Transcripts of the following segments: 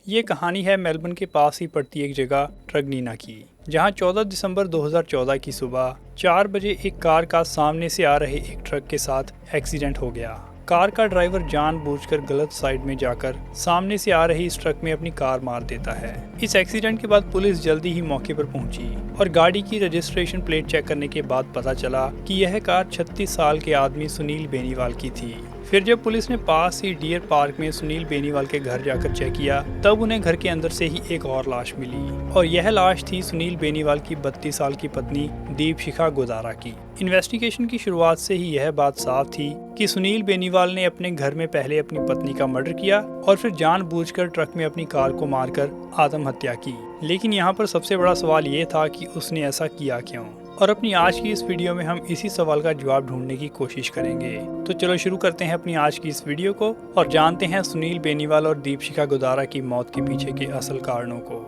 ये कहानी है मेलबर्न के पास ही पड़ती एक जगह ट्रगनीना की, जहां 14 दिसंबर 2014 की सुबह 4 बजे एक कार का सामने से आ रहे एक ट्रक के साथ एक्सीडेंट हो गया। कार का ड्राइवर जानबूझकर गलत साइड में जाकर सामने से आ रही इस ट्रक में अपनी कार मार देता है। इस एक्सीडेंट के बाद पुलिस जल्दी ही मौके पर पहुंची और गाड़ी की रजिस्ट्रेशन प्लेट चेक करने के बाद पता चला कि यह कार 36 साल के आदमी सुनील बेनीवाल की थी। फिर जब पुलिस ने पास ही डियर पार्क में सुनील बेनीवाल के घर जाकर चेक किया, तब उन्हें घर के अंदर से ही एक और लाश मिली और यह लाश थी सुनील बेनीवाल की 32 साल की पत्नी दीपशिखा गोदारा की। इन्वेस्टिगेशन की शुरुआत से ही यह बात साफ थी कि सुनील बेनीवाल ने अपने घर में पहले अपनी पत्नी का मर्डर किया और फिर जानबूझकर ट्रक में अपनी कार को मारकर आत्महत्या की। लेकिन यहाँ पर सबसे बड़ा सवाल ये था कि उसने ऐसा किया क्यों, और अपनी आज की इस वीडियो में हम इसी सवाल का जवाब ढूंढने की कोशिश करेंगे। तो चलो शुरू करते हैं अपनी आज की इस वीडियो को और जानते हैं सुनील बेनीवाल और दीपशिखा गोदारा की मौत के पीछे के असल कारणों को।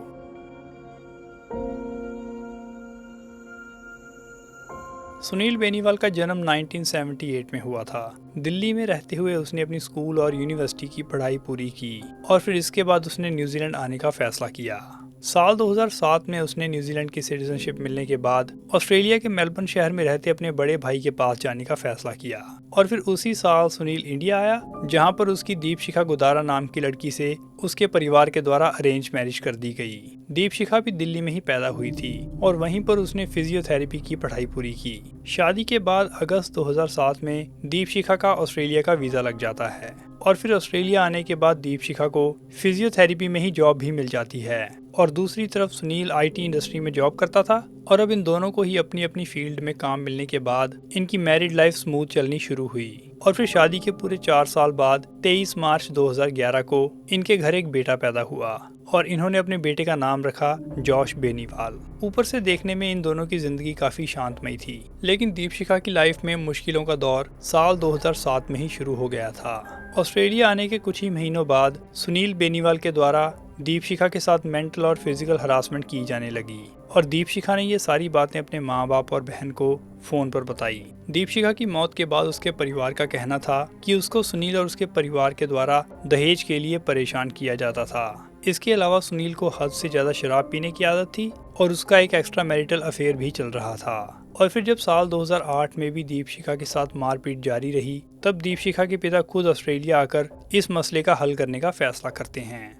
सुनील बेनीवाल का जन्म 1978 में हुआ था। दिल्ली में रहते हुए उसने अपनी स्कूल और यूनिवर्सिटी की पढ़ाई पूरी की और फिर इसके बाद उसने न्यूजीलैंड आने का फैसला किया। साल 2007 में उसने न्यूजीलैंड की सिटीजनशिप मिलने के बाद ऑस्ट्रेलिया के मेलबर्न शहर में रहते अपने बड़े भाई के पास जाने का फैसला किया और फिर उसी साल सुनील इंडिया आया, जहां पर उसकी दीपशिखा गोदारा नाम की लड़की से उसके परिवार के द्वारा अरेंज मैरिज कर दी गई। दीपशिखा भी दिल्ली में ही पैदा हुई थी और वहीं पर उसने फिजियोथेरेपी की पढ़ाई पूरी की। शादी के बाद अगस्त 2007 में दीपशिखा का ऑस्ट्रेलिया का वीजा लग जाता है और फिर ऑस्ट्रेलिया आने के बाद दीपशिखा को फिजियोथेरेपी में ही जॉब भी मिल जाती है और दूसरी तरफ सुनील आईटी इंडस्ट्री में जॉब करता था और अब इन दोनों को ही अपनी अपनी फील्ड में काम मिलने के बाद इनकी मैरिड लाइफ स्मूथ चलनी शुरू हुई और फिर शादी के पूरे 4 साल बाद 23 मार्च 2011 को इनके घर एक बेटा पैदा हुआ और इन्होंने अपने बेटे का नाम रखा जॉश बेनीवाल। ऊपर से देखने में इन दोनों की जिंदगी काफी शांतमयी थी, लेकिन दीपशिखा की लाइफ में मुश्किलों का दौर साल 2007 में ही शुरू हो गया था। ऑस्ट्रेलिया आने के कुछ ही महीनों बाद सुनील बेनीवाल के द्वारा दीपशिखा के साथ मेंटल और फिजिकल हरासमेंट की जाने लगी और दीपशिखा ने ये सारी बातें अपने माँ बाप और बहन को फोन पर बताई। दीपशिखा की मौत के बाद उसके परिवार का कहना था कि उसको सुनील और उसके परिवार के द्वारा दहेज के लिए परेशान किया जाता था। इसके अलावा सुनील को हद से ज्यादा शराब पीने की आदत थी और उसका एक एक्स्ट्रा मैरिटल अफेयर भी चल रहा था। और फिर जब साल 2008 में भी दीपशिखा के साथ मारपीट जारी रही, तब दीपशिखा के पिता खुद ऑस्ट्रेलिया आकर इस मसले का हल करने का फैसला करते हैं।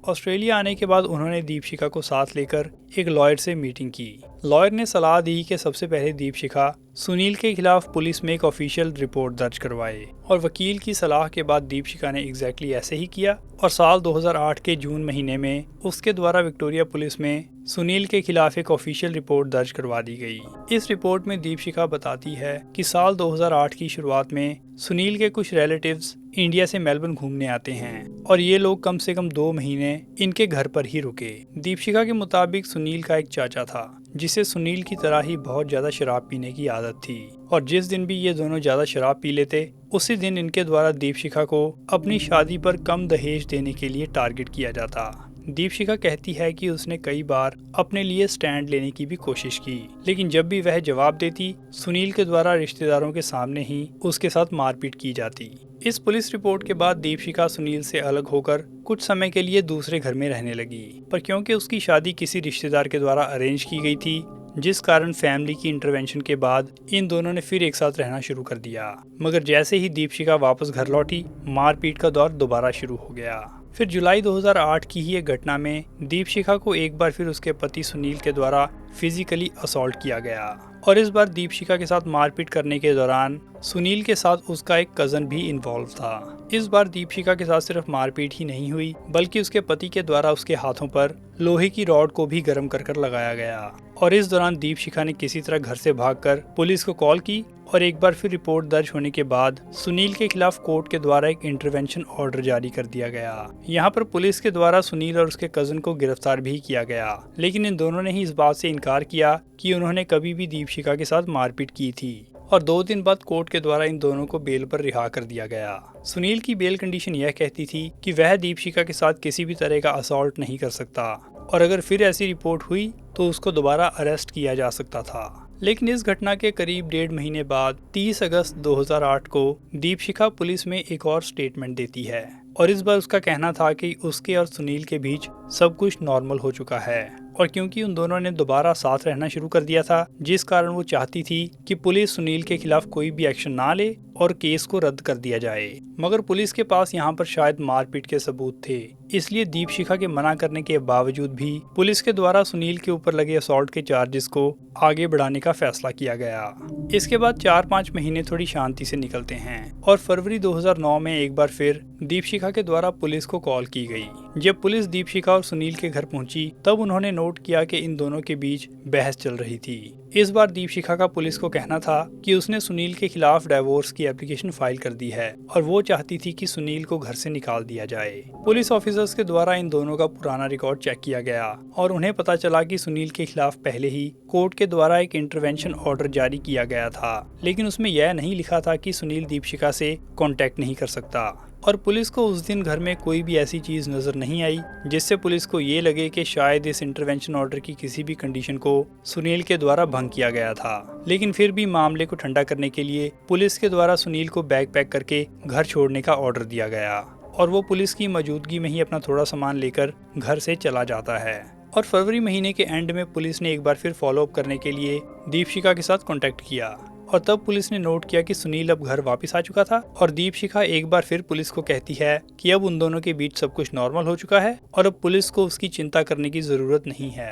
ऑस्ट्रेलिया आने के बाद उन्होंने दीपशिखा को साथ लेकर एक लॉयर से मीटिंग की। लॉयर ने सलाह दी कि सबसे पहले दीपशिखा सुनील के खिलाफ पुलिस में एक ऑफिशियल रिपोर्ट दर्ज करवाए और वकील की सलाह के बाद दीपशिखा ने एग्जैक्टली ऐसे ही किया और साल 2008 के जून महीने में उसके द्वारा विक्टोरिया पुलिस में सुनील के खिलाफ एक ऑफिशियल रिपोर्ट दर्ज करवा दी गई। इस रिपोर्ट में दीपशिखा बताती है कि साल 2008 की शुरुआत में सुनील के कुछ रिलेटिव्स इंडिया से मेलबर्न घूमने आते हैं और ये लोग कम से कम 2 महीने इनके घर पर ही रुके। दीपशिखा के मुताबिक सुनील का एक चाचा था जिसे सुनील की तरह ही बहुत ज्यादा शराब पीने की आदत थी और जिस दिन भी ये दोनों ज्यादा शराब पी लेते, उसी दिन इनके द्वारा दीपशिखा को अपनी शादी पर कम दहेज देने के लिए टारगेट किया जाता। दीपशिखा कहती है कि उसने कई बार अपने लिए स्टैंड लेने की भी कोशिश की, लेकिन जब भी वह जवाब देती, सुनील के द्वारा रिश्तेदारों के सामने ही उसके साथ मारपीट की जाती। इस पुलिस रिपोर्ट के बाद दीपशिखा सुनील से अलग होकर कुछ समय के लिए दूसरे घर में रहने लगी, पर क्योंकि उसकी शादी किसी रिश्तेदार के द्वारा अरेंज की गई थी, जिस कारण फैमिली की इंटरवेंशन के बाद इन दोनों ने फिर एक साथ रहना शुरू कर दिया। मगर जैसे ही दीपशिखा वापस घर लौटी, मारपीट का दौर दोबारा शुरू हो गया। फिर जुलाई 2008 की ही एक घटना में दीपशिखा को एक बार फिर उसके पति सुनील के द्वारा फिजिकली असॉल्ट किया गया और इस बार दीपशिखा के साथ मारपीट करने के दौरान सुनील के साथ उसका एक कजन भी इन्वॉल्व था। इस बार दीपशिखा के साथ सिर्फ मारपीट ही नहीं हुई, बल्कि उसके पति के द्वारा उसके हाथों पर लोहे की रॉड को भी गर्म कर लगाया गया और इस दौरान दीपशिखा ने किसी तरह घर से भागकर पुलिस को कॉल की और एक बार फिर रिपोर्ट दर्ज होने के बाद सुनील के खिलाफ कोर्ट के द्वारा एक इंटरवेंशन ऑर्डर जारी कर दिया गया। यहाँ पर पुलिस के द्वारा सुनील और उसके कजन को गिरफ्तार भी किया गया, लेकिन इन दोनों ने ही इस बात से इनकार किया कि उन्होंने कभी भी दीपशिखा के साथ मारपीट की थी और 2 दिन बाद कोर्ट के द्वारा इन दोनों को बेल पर रिहा कर दिया गया। सुनील की बेल कंडीशन यह कहती थी कि वह दीपशिखा के साथ किसी भी तरह का असॉल्ट नहीं कर सकता और अगर फिर ऐसी रिपोर्ट हुई तो उसको दोबारा अरेस्ट किया जा सकता था। लेकिन इस घटना के करीब 1.5 महीने बाद 30 अगस्त 2008 को दीपशिखा पुलिस में एक और स्टेटमेंट देती है और इस बार उसका कहना था कि उसके और सुनील के बीच सब कुछ नॉर्मल हो चुका है और क्योंकि उन दोनों ने दोबारा साथ रहना शुरू कर दिया था, जिस कारण वो चाहती थी कि पुलिस सुनील के खिलाफ कोई भी एक्शन ना ले और केस को रद्द कर दिया जाए। मगर पुलिस के पास यहाँ पर शायद मारपीट के सबूत थे, इसलिए दीपशिखा के मना करने के बावजूद भी पुलिस के द्वारा सुनील के ऊपर लगे असॉल्ट के चार्जेस को आगे बढ़ाने का फैसला किया गया। इसके बाद 4-5 महीने थोड़ी शांति से निकलते हैं और फरवरी 2009 में एक बार फिर दीपशिखा के द्वारा पुलिस को कॉल की गई। जब पुलिस दीपशिखा और सुनील के घर पहुंची तब उन्होंने नोट किया कि इन दोनों के बीच बहस चल रही थी। इस बार दीपशिखा का पुलिस को कहना था कि उसने सुनील के खिलाफ डाइवोर्स की एप्लीकेशन फाइल कर दी है और वो चाहती थी कि सुनील को घर से निकाल दिया जाए। पुलिस ऑफिसर्स के द्वारा इन दोनों का पुराना रिकॉर्ड चेक किया गया और उन्हें पता चला कि सुनील के खिलाफ पहले ही कोर्ट के द्वारा एक इंटरवेंशन ऑर्डर जारी किया गया था, लेकिन उसमें यह नहीं लिखा था कि सुनील दीपशिखा से कांटेक्ट नहीं कर सकता। और पुलिस को उस दिन घर में कोई भी ऐसी चीज नजर नहीं आई जिससे पुलिस को ये लगे कि शायद इस इंटरवेंशन ऑर्डर की किसी भी कंडीशन को सुनील के द्वारा भंग किया गया था। लेकिन फिर भी मामले को ठंडा करने के लिए पुलिस के द्वारा सुनील को बैग पैक करके घर छोड़ने का ऑर्डर दिया गया और वो पुलिस की मौजूदगी में ही अपना थोड़ा सामान लेकर घर से चला जाता है। और फरवरी महीने के एंड में पुलिस ने एक बार फिर फॉलो अप करने के लिए दीपशिखा के साथ कांटेक्ट किया और तब पुलिस ने नोट किया कि सुनील अब घर वापस आ चुका था और दीपशिखा एक बार फिर पुलिस को कहती है कि अब उन दोनों के बीच सब कुछ नॉर्मल हो चुका है और अब पुलिस को उसकी चिंता करने की जरूरत नहीं है।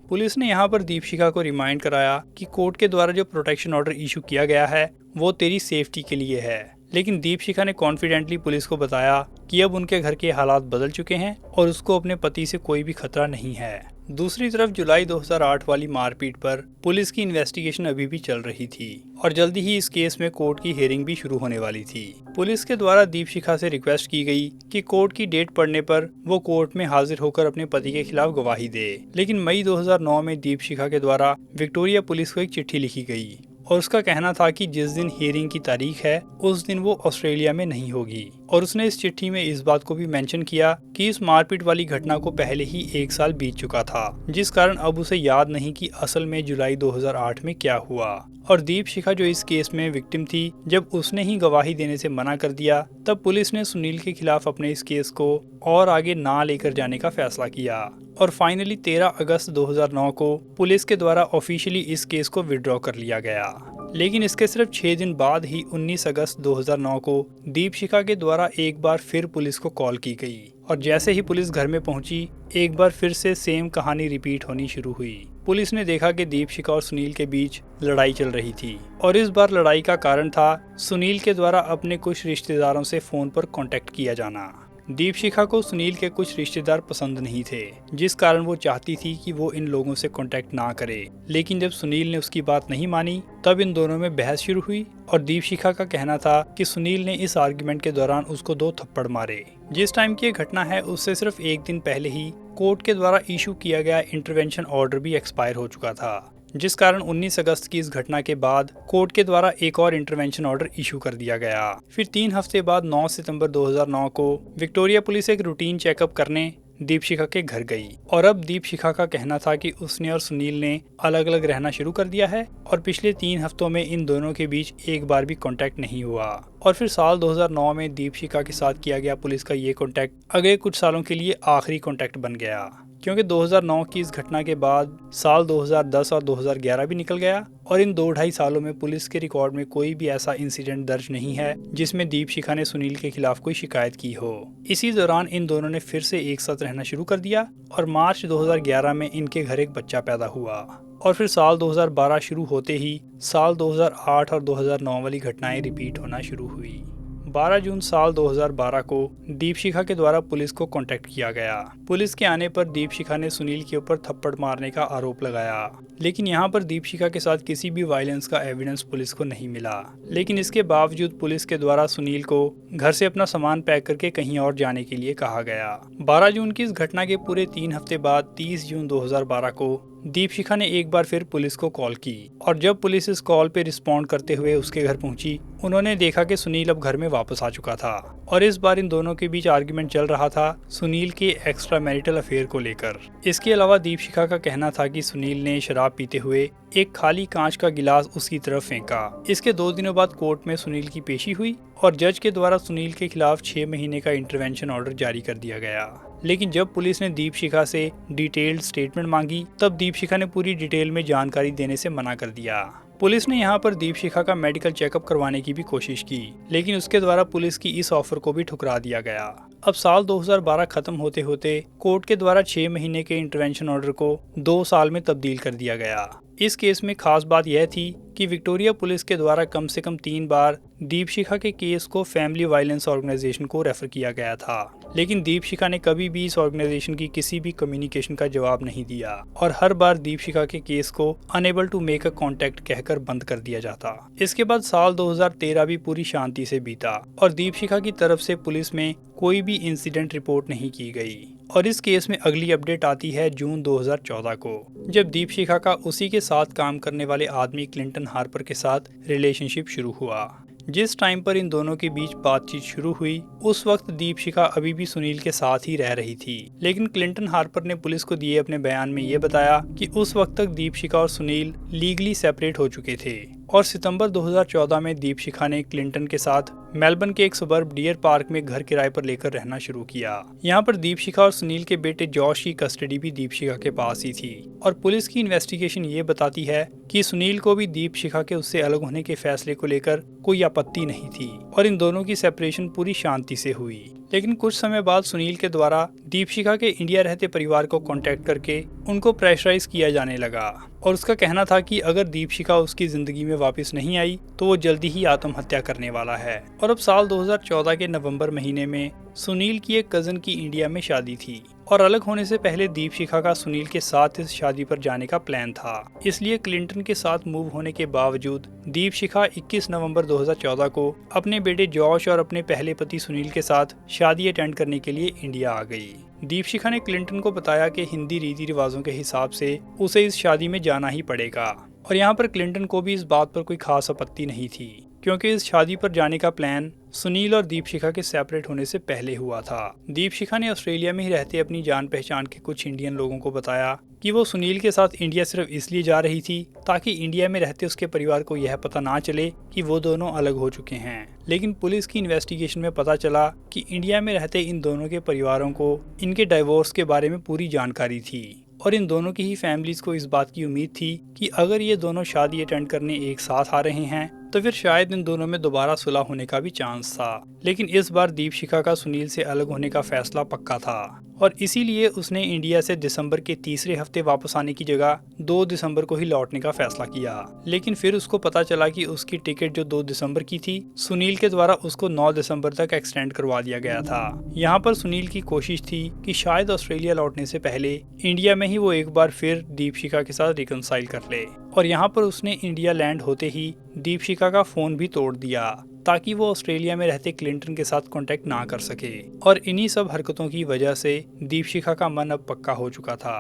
पुलिस ने यहाँ पर दीपशिखा को रिमाइंड कराया कि कोर्ट के द्वारा जो प्रोटेक्शन ऑर्डर इशू किया गया है वो तेरी सेफ्टी के लिए है, लेकिन दीपशिखा ने कॉन्फिडेंटली पुलिस को बताया कि अब उनके घर के हालात बदल चुके हैं और उसको अपने पति से कोई भी खतरा नहीं है। दूसरी तरफ जुलाई 2008 वाली मारपीट पर पुलिस की इन्वेस्टिगेशन अभी भी चल रही थी और जल्दी ही इस केस में कोर्ट की हियरिंग भी शुरू होने वाली थी। पुलिस के द्वारा दीपशिखा से रिक्वेस्ट की गई कि कोर्ट की डेट पड़ने पर वो कोर्ट में हाजिर होकर अपने पति के खिलाफ गवाही दे, लेकिन मई 2009 में दीपशिखा के द्वारा विक्टोरिया पुलिस को एक चिट्ठी लिखी गई और उसका कहना था कि जिस दिन हियरिंग की तारीख है उस दिन वो ऑस्ट्रेलिया में नहीं होगी। और उसने इस चिट्ठी में इस बात को भी मेंशन किया कि इस मारपीट वाली घटना को पहले ही 1 साल बीत चुका था, जिस कारण अब उसे याद नहीं कि असल में जुलाई 2008 में क्या हुआ। और दीपशिखा जो इस केस में विक्टिम थी, जब उसने ही गवाही देने से मना कर दिया तब पुलिस ने सुनील के खिलाफ अपने इस केस को और आगे ना लेकर जाने का फैसला किया और फाइनली 13 अगस्त 2009 को पुलिस के द्वारा ऑफिशियली इस केस को विड्रॉ कर लिया गया। लेकिन इसके सिर्फ 6 दिन बाद ही 19 अगस्त 2009 को दीपशिखा के द्वारा एक बार फिर पुलिस को कॉल की गई और जैसे ही पुलिस घर में पहुंची एक बार फिर से सेम कहानी रिपीट होनी शुरू हुई। पुलिस ने देखा कि दीपशिखा और सुनील के बीच लड़ाई चल रही थी और इस बार लड़ाई का कारण था सुनील के द्वारा अपने कुछ रिश्तेदारों से फोन पर कांटेक्ट किया जाना। दीपशिखा को सुनील के कुछ रिश्तेदार पसंद नहीं थे, जिस कारण वो चाहती थी कि वो इन लोगों से कांटेक्ट ना करे। लेकिन जब सुनील ने उसकी बात नहीं मानी तब इन दोनों में बहस शुरू हुई और दीपशिखा का कहना था कि सुनील ने इस आर्गुमेंट के दौरान उसको 2 थप्पड़ मारे। जिस टाइम की ये घटना है उससे सिर्फ एक दिन पहले ही कोर्ट के द्वारा इशू किया गया इंटरवेंशन ऑर्डर भी एक्सपायर हो चुका था, जिस कारण 19 अगस्त की इस घटना के बाद कोर्ट के द्वारा एक और इंटरवेंशन ऑर्डर इशू कर दिया गया। फिर 3 हफ्ते बाद 9 सितंबर 2009 को विक्टोरिया पुलिस एक रूटीन चेकअप करने दीपशिखा के घर गई और अब दीपशिखा का कहना था कि उसने और सुनील ने अलग अलग रहना शुरू कर दिया है और पिछले 3 हफ्तों में इन दोनों के बीच एक बार भी कांटेक्ट नहीं हुआ। और फिर साल 2009 में दीपशिखा के साथ किया गया पुलिस का ये कांटेक्ट अगले कुछ सालों के लिए आखिरी कांटेक्ट बन गया, क्योंकि 2009 की इस घटना के बाद साल 2010 और 2011 भी निकल गया और इन 2-2.5 सालों में पुलिस के रिकॉर्ड में कोई भी ऐसा इंसिडेंट दर्ज नहीं है जिसमें दीपशिखा ने सुनील के खिलाफ कोई शिकायत की हो। इसी दौरान इन दोनों ने फिर से एक साथ रहना शुरू कर दिया और मार्च 2011 में इनके घर एक बच्चा पैदा हुआ। और फिर साल 2012 शुरू होते ही साल 2008 और 2009 वाली घटनाएं रिपीट होना शुरू हुई। 12 जून साल 2012 को दीपशिखा के द्वारा पुलिस को कांटेक्ट किया गया। पुलिस के आने पर दीपशिखा ने सुनील के ऊपर थप्पड़ मारने का आरोप लगाया, लेकिन यहाँ पर दीपशिखा के साथ किसी भी वायलेंस का एविडेंस पुलिस को नहीं मिला। लेकिन इसके बावजूद पुलिस के द्वारा सुनील को घर से अपना सामान पैक करके कहीं और जाने के लिए कहा गया। 12 जून की इस घटना के पूरे 3 हफ्ते बाद 30 जून 2012 को दीपशिखा ने एक बार फिर पुलिस को कॉल की और जब पुलिस इस कॉल पे रिस्पॉन्ड करते हुए उसके घर पहुंची, उन्होंने देखा कि सुनील अब घर में वापस आ चुका था और इस बार इन दोनों के बीच आर्ग्यूमेंट चल रहा था सुनील के एक्स्ट्रा मैरिटल अफेयर को लेकर। इसके अलावा दीपशिखा का कहना था कि सुनील ने शराब पीते हुए एक खाली कांच का गिलास उसकी तरफ फेंका। इसके 2 दिनों बाद कोर्ट में सुनील की पेशी हुई और जज के द्वारा सुनील के खिलाफ 6 महीने का इंटरवेंशन ऑर्डर जारी कर दिया गया। लेकिन जब पुलिस ने दीपशिखा से डिटेल्ड स्टेटमेंट मांगी, तब दीपशिखा ने पूरी डिटेल में जानकारी देने से मना कर दिया। पुलिस ने यहाँ पर दीपशिखा का मेडिकल चेकअप करवाने की भी कोशिश की, लेकिन उसके द्वारा पुलिस की इस ऑफर को भी ठुकरा दिया गया। अब साल 2012 खत्म होते होते कोर्ट के द्वारा 6 महीने के इंटरवेंशन ऑर्डर को 2 साल में तब्दील कर दिया गया। इस केस में खास बात यह थी कि विक्टोरिया पुलिस के द्वारा कम से कम 3 बार दीपशिखा के केस को फैमिली वायलेंस ऑर्गेनाइजेशन को रेफर किया गया था, लेकिन दीपशिखा ने कभी भी इस ऑर्गेनाइजेशन की किसी भी कम्युनिकेशन का जवाब नहीं दिया और हर बार दीपशिखा के केस को enable to make a contact कहकर बंद कर दिया जाता। इसके बाद साल 2013 भी पूरी शांति से बीता और दीपशिखा की तरफ से पुलिस में कोई भी इंसिडेंट रिपोर्ट नहीं की गई और इस केस में अगली अपडेट आती है जून 2014 को, जब दीपशिखा का उसी के साथ काम करने वाले आदमी क्लिंटन हार्पर के साथ रिलेशनशिप शुरू हुआ। जिस टाइम पर इन दोनों के बीच बातचीत शुरू हुई, उस वक्त दीपशिखा अभी भी सुनील के साथ ही रह रही थी, लेकिन क्लिंटन हार्पर ने पुलिस को दिए अपने बयान में ये बताया कि उस वक्त तक दीपशिखा और सुनील लीगली सेपरेट हो चुके थे और सितंबर 2014 में दीपशिखा ने क्लिंटन के साथ मेलबर्न के एक सबर्ब डियर पार्क में घर किराए पर लेकर रहना शुरू किया। यहाँ पर दीपशिखा और सुनील के बेटे जॉश की कस्टडी भी दीपशिखा के पास ही थी और पुलिस की इन्वेस्टिगेशन ये बताती है कि सुनील को भी दीपशिखा के उससे अलग होने के फैसले को लेकर कोई आपत्ति नहीं थी और इन दोनों की सेपरेशन पूरी शांति से हुई। लेकिन कुछ समय बाद सुनील के द्वारा दीपशिखा के इंडिया रहते परिवार को कांटेक्ट करके उनको प्रेशराइज किया जाने लगा और उसका कहना था कि अगर दीपशिखा उसकी जिंदगी में वापस नहीं आई तो वो जल्दी ही आत्महत्या करने वाला है। और अब साल 2014 के नवंबर महीने में सुनील की एक कजन की इंडिया में शादी थी और अलग होने से पहले दीपशिखा का सुनील के साथ इस शादी पर जाने का प्लान था। इसलिए क्लिंटन के साथ मूव होने के बावजूद दीपशिखा 21 नवंबर 2014 को अपने बेटे जॉश और अपने पहले पति सुनील के साथ शादी अटेंड करने के लिए इंडिया आ गई। दीपशिखा ने क्लिंटन को बताया कि हिंदी रीति रिवाजों के हिसाब से उसे इस शादी में जाना ही पड़ेगा और यहाँ पर क्लिंटन को भी इस बात पर कोई खास आपत्ति नहीं थी, क्योंकि इस शादी पर जाने का प्लान सुनील और दीपशिखा के सेपरेट होने से पहले हुआ था। दीपशिखा ने ऑस्ट्रेलिया में ही रहते अपनी जान पहचान के कुछ इंडियन लोगों को बताया कि वो सुनील के साथ इंडिया सिर्फ इसलिए जा रही थी ताकि इंडिया में रहते उसके परिवार को यह पता ना चले कि वो दोनों अलग हो चुके हैं। लेकिन पुलिस की इन्वेस्टिगेशन में पता चला कि इंडिया में रहते इन दोनों के परिवारों को इनके डाइवोर्स के बारे में पूरी जानकारी थी और इन दोनों की ही फैमिलीज को इस बात की उम्मीद थी कि अगर ये दोनों शादी अटेंड करने एक साथ आ रहे हैं तो फिर शायद इन दोनों में दोबारा सुलह होने का भी चांस था। लेकिन इस बार दीपशिखा का सुनील से अलग होने का फैसला पक्का था और इसीलिए उसने इंडिया से दिसंबर के तीसरे हफ्ते वापस आने की जगह 2 दिसंबर को ही लौटने का फैसला किया। लेकिन फिर उसको पता चला कि उसकी टिकट जो 2 दिसंबर की थी, सुनील के द्वारा उसको 9 दिसंबर तक एक्सटेंड करवा दिया गया था। यहाँ पर सुनील की कोशिश थी कि शायद ऑस्ट्रेलिया लौटने से पहले इंडिया में ही वो एक बार फिर दीपशिखा के साथ रिकनसाइल कर ले और यहाँ पर उसने इंडिया लैंड होते ही दीपशिखा का फोन भी तोड़ दिया ताकि वो ऑस्ट्रेलिया में रहते क्लिंटन के साथ कांटेक्ट ना कर सके और इन्हीं सब हरकतों की वजह से दीपशिखा का मन अब पक्का हो चुका था।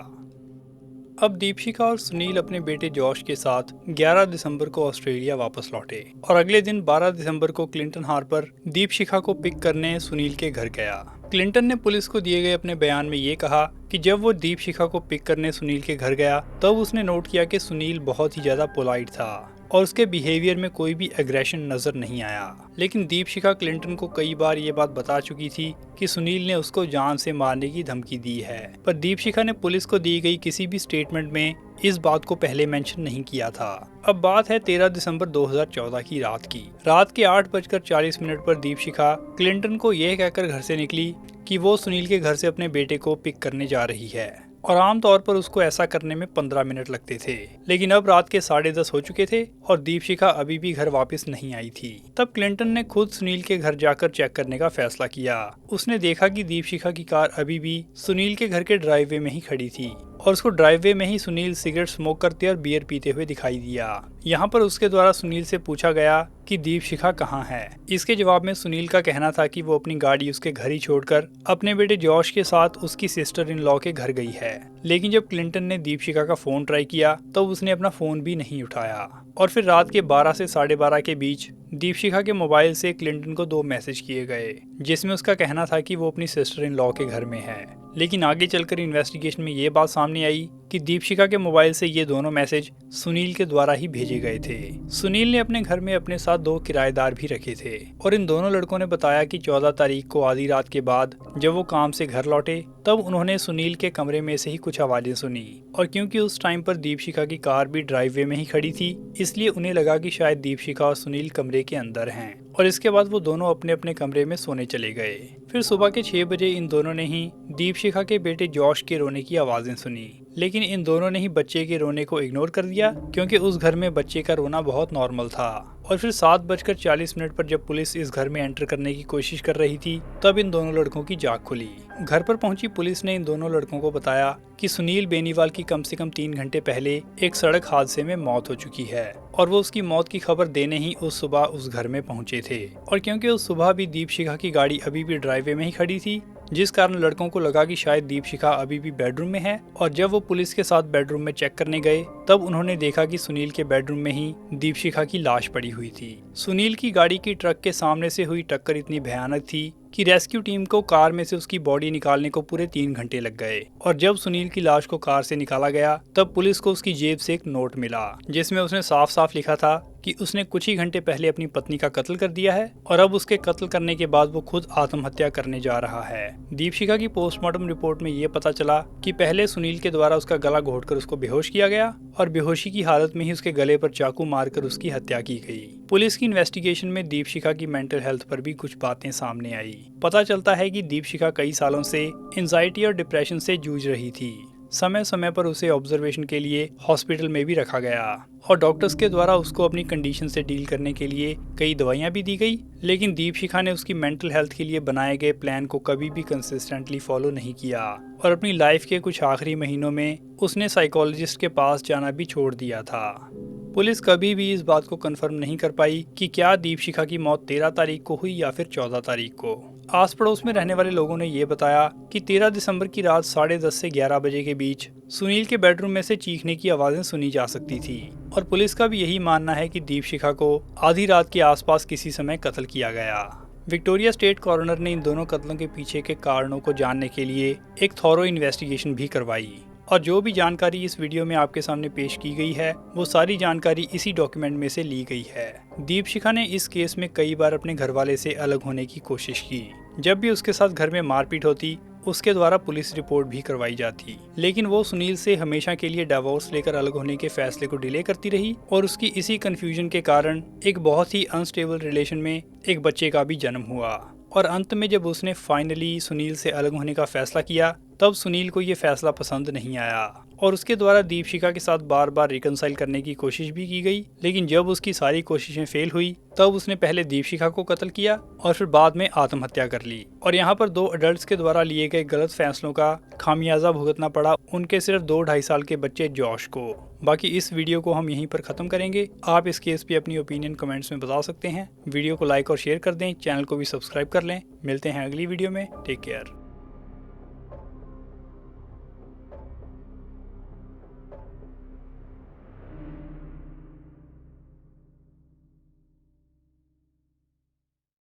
अब दीपशिखा और सुनील अपने बेटे जॉश के साथ 11 दिसंबर को ऑस्ट्रेलिया वापस लौटे और अगले दिन 12 दिसंबर को क्लिंटन हार्पर दीपशिखा को पिक करने सुनील के घर गया। क्लिंटन ने पुलिस को दिए गए अपने बयान में ये कहा कि जब वो दीपशिखा को पिक करने सुनील के घर गया तब उसने नोट किया कि सुनील बहुत ही ज्यादा पोलाइट था और उसके बिहेवियर में कोई भी एग्रेशन नजर नहीं आया। लेकिन दीपशिखा क्लिंटन को कई बार ये बात बता चुकी थी कि सुनील ने उसको जान से मारने की धमकी दी है, पर दीपशिखा ने पुलिस को दी गई किसी भी स्टेटमेंट में इस बात को पहले मेंशन नहीं किया था। अब बात है 13 दिसंबर 2014 की रात की। रात के 8:40 पर दीपशिखा क्लिंटन को यह कहकर घर से निकली कि वो सुनील के घर से अपने बेटे को पिक करने जा रही है और आमतौर पर उसको ऐसा करने में 15 मिनट लगते थे। लेकिन अब रात के 10:30 हो चुके थे और दीपशिखा अभी भी घर वापस नहीं आई थी। तब क्लिंटन ने खुद सुनील के घर जाकर चेक करने का फैसला किया। उसने देखा कि दीपशिखा की कार अभी भी सुनील के घर के ड्राइववे में ही खड़ी थी और उसको ड्राइववे में ही सुनील सिगरेट स्मोक करते और बियर पीते हुए दिखाई दिया। यहाँ पर उसके द्वारा सुनील से पूछा गया कि दीपशिखा कहाँ है। इसके जवाब में सुनील का कहना था कि वो अपनी गाड़ी उसके घर ही छोड़कर अपने बेटे जॉश के साथ उसकी सिस्टर इन लॉ के घर गई है। लेकिन जब क्लिंटन ने दीपशिखा का फोन ट्राई किया तो उसने अपना फोन भी नहीं उठाया। और फिर रात के 12 से 12:30 के बीच दीपशिखा के मोबाइल से क्लिंटन को 2 मैसेज किए गए, जिसमें उसका कहना था कि वो अपनी सिस्टर इन लॉ के घर में है। लेकिन आगे चलकर इन्वेस्टिगेशन में ये बात सामने आई कि दीपशिखा के मोबाइल से ये दोनों मैसेज सुनील के द्वारा ही भेजे गए थे। सुनील ने अपने घर में अपने साथ 2 किराएदार भी रखे थे और इन दोनों लड़कों ने बताया कि 14 तारीख को आधी रात के बाद जब वो काम से घर लौटे तब उन्होंने सुनील के कमरे में से ही कुछ आवाजें सुनी। और क्योंकि उस टाइम पर दीपशिखा की कार भी ड्राइववे में ही खड़ी थी, इसलिए उन्हें लगा कि शायद दीपशिखा और सुनील कमरे के अंदर हैं। और इसके बाद वो दोनों अपने अपने कमरे में सोने चले गए। फिर सुबह के 6 बजे इन दोनों ने ही दीपशिखा के बेटे जॉश के रोने की आवाजें सुनी। लेकिन इन दोनों ने ही बच्चे के रोने को इग्नोर कर दिया, क्योंकि उस घर में बच्चे का रोना बहुत नॉर्मल था। और फिर 7:40 पर जब पुलिस इस घर में एंटर करने की कोशिश कर रही थी तब इन दोनों लड़कों की जाग खुली। घर पर पहुंची पुलिस ने इन दोनों लड़कों को बताया कि सुनील बेनीवाल की कम से कम 3 घंटे पहले एक सड़क हादसे में मौत हो चुकी है और वो उसकी मौत की खबर देने ही उस सुबह उस घर में पहुंचे थे। और क्योंकि उस सुबह भी दीपशिखा की गाड़ी अभी भी ड्राइववे में ही खड़ी थी, जिस कारण लड़कों को लगा कि शायद दीपशिखा अभी भी बेडरूम में है। और जब वो पुलिस के साथ बेडरूम में चेक करने गए तब उन्होंने देखा कि सुनील के बेडरूम में ही दीपशिखा की लाश पड़ी हुई थी। सुनील की गाड़ी की ट्रक के सामने से हुई टक्कर इतनी भयानक थी कि रेस्क्यू टीम को कार में से उसकी बॉडी निकालने को पूरे 3 घंटे लग गए। और जब सुनील की लाश को कार से निकाला गया तब पुलिस को उसकी जेब से एक नोट मिला, जिसमें उसने साफ साफ लिखा था कि उसने कुछ ही घंटे पहले अपनी पत्नी का कत्ल कर दिया है और अब उसके कत्ल करने के बाद वो खुद आत्महत्या करने जा रहा है। दीपशिखा की पोस्टमार्टम रिपोर्ट में ये पता चला कि पहले सुनील के द्वारा उसका गला घोंटकर उसको बेहोश किया गया और बेहोशी की हालत में ही उसके गले पर चाकू मारकर उसकी हत्या की गई। पुलिस की इन्वेस्टिगेशन में दीपशिखा की मेंटल हेल्थ पर भी कुछ बातें सामने आई। पता चलता है कि दीपशिखा कई सालों से एंजाइटी और डिप्रेशन से जूझ रही थी। समय समय पर उसे ऑब्जर्वेशन के लिए हॉस्पिटल में भी रखा गया और डॉक्टर्स के द्वारा उसको अपनी कंडीशन से डील करने के लिए कई दवाइयां भी दी गई। लेकिन दीपशिखा ने उसकी मेंटल हेल्थ के लिए बनाए गए प्लान को कभी भी कंसिस्टेंटली फॉलो नहीं किया और अपनी लाइफ के कुछ आखिरी महीनों में उसने साइकोलॉजिस्ट के पास जाना भी छोड़ दिया था। पुलिस कभी भी इस बात को कंफर्म नहीं कर पाई कि क्या दीपशिखा की मौत 13 तारीख को हुई या फिर 14 तारीख को। आस पड़ोस में रहने वाले लोगों ने ये बताया कि 13 दिसंबर की रात 10:30 से 11 बजे के बीच सुनील के बेडरूम में से चीखने की आवाजें सुनी जा सकती थी। और पुलिस का भी यही मानना है कि दीपशिखा को आधी रात के आसपास किसी समय कत्ल किया गया। विक्टोरिया स्टेट कॉरोनर ने इन दोनों कत्लों के पीछे के कारणों को जानने के लिए एक थॉरो इन्वेस्टिगेशन भी करवाई। और जो भी जानकारी इस वीडियो में आपके सामने पेश की गई है वो सारी जानकारी इसी डॉक्यूमेंट में से ली गई है। दीपशिखा ने इस केस में कई बार अपने घरवाले से अलग होने की कोशिश की। जब भी उसके साथ घर में मारपीट होती उसके द्वारा पुलिस रिपोर्ट भी करवाई जाती, लेकिन वो सुनील से हमेशा के लिए डिवोर्स लेकर अलग होने के फैसले को डिले करती रही और उसकी इसी कंफ्यूजन के कारण एक बहुत ही अनस्टेबल रिलेशन में एक बच्चे का भी जन्म हुआ। और अंत में जब उसने फाइनली सुनील से अलग होने का फैसला किया तब सुनील को ये फैसला पसंद नहीं आया और उसके द्वारा दीपशिखा के साथ बार बार रिकंसाइल करने की कोशिश भी की गई। लेकिन जब उसकी सारी कोशिशें फेल हुई तब उसने पहले दीपशिखा को कत्ल किया और फिर बाद में आत्महत्या कर ली। और यहाँ पर 2 अडल्ट्स के द्वारा लिए गए गलत फैसलों का खामियाजा भुगतना पड़ा उनके सिर्फ 2-2.5 साल के बच्चे जॉश को। बाकी इस वीडियो को हम यहीं पर खत्म करेंगे। आप इस केस पे अपनी ओपिनियन कमेंट्स में बता सकते हैं। वीडियो को लाइक और शेयर कर दें, चैनल को भी सब्सक्राइब कर लें। मिलते हैं अगली वीडियो में। Take care.